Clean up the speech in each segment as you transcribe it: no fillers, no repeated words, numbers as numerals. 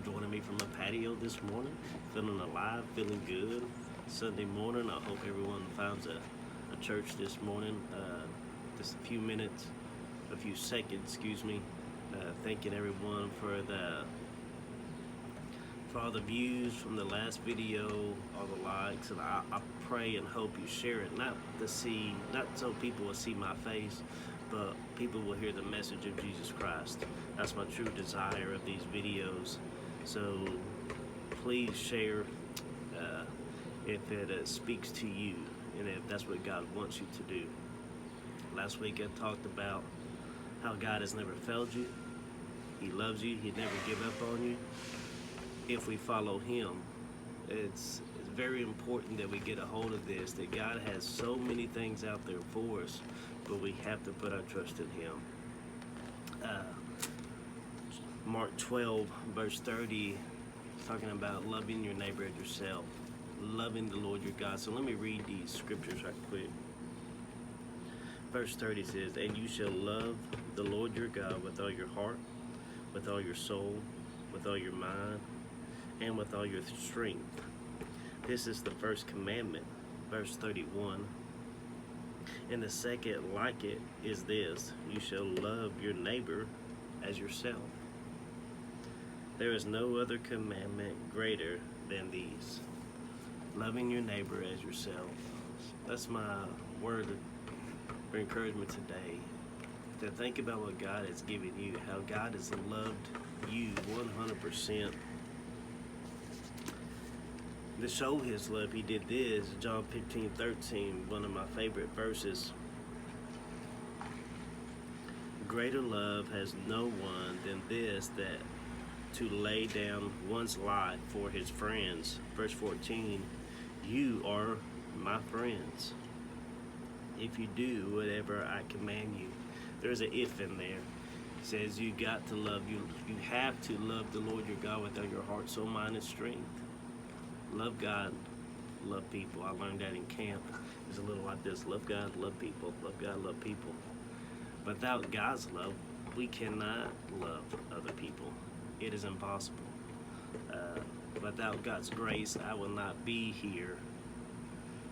joining me from a patio this morning. Feeling alive, feeling good. Sunday morning. I hope everyone finds a church this morning. Just a few minutes, a few seconds, excuse me. Thanking everyone for all the views from the last video, all the likes, and I pray and hope you share it, not so people will see my face, but people will hear the message of Jesus Christ. That's my true desire of these videos. So please share if it speaks to you and if that's what God wants you to do. Last week I talked about how God has never failed you. He loves you. He'd never give up on you if we follow Him. It's very important that we get a hold of this, that God has so many things out there for us, but we have to put our trust in Him. Mark 12 verse 30 is talking about loving your neighbor as yourself, loving the Lord your God. So let me read these scriptures right quick. Verse 30 says, "And you shall love the Lord your God with all your heart, with all your soul, with all your mind, and with all your strength. This is the first commandment." Verse 31. "And the second like it is this, you shall love your neighbor as yourself. There is no other commandment greater than these." Loving your neighbor as yourself. That's my word for encouragement today. To think about what God has given you, how God has loved you 100%. To show His love, He did this. John 15:13, one of my favorite verses. "Greater love has no one than this, that to lay down one's life for his friends." Verse 14, "You are my friends if you do whatever I command you." There's an if in there. It says you got to love you. You have to love the Lord your God with all your heart, soul, mind, and strength. Love God, love people. I learned that in camp. It's a little like this: love God, love people. Love God, love people. Without God's love, we cannot love other people. It is impossible. Without God's grace, I will not be here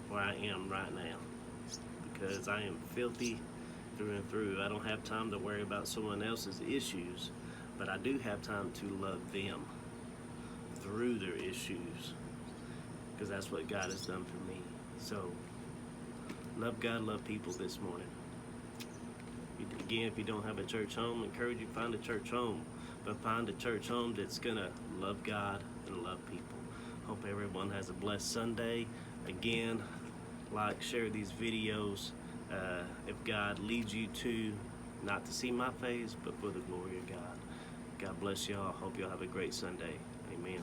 where I am right now, because I am filthy through and through. I don't have time to worry about someone else's issues, but I do have time to love them through their issues, because that's what God has done for me. So love God, love people this morning. Again, if you don't have a church home, I encourage you to find a church home, but find a church home that's gonna love God and love people. Hope everyone has a blessed Sunday. Again, like, share these videos if God leads you to, not to see my face, but for the glory of God. God bless y'all. Hope y'all have a great Sunday. Amen.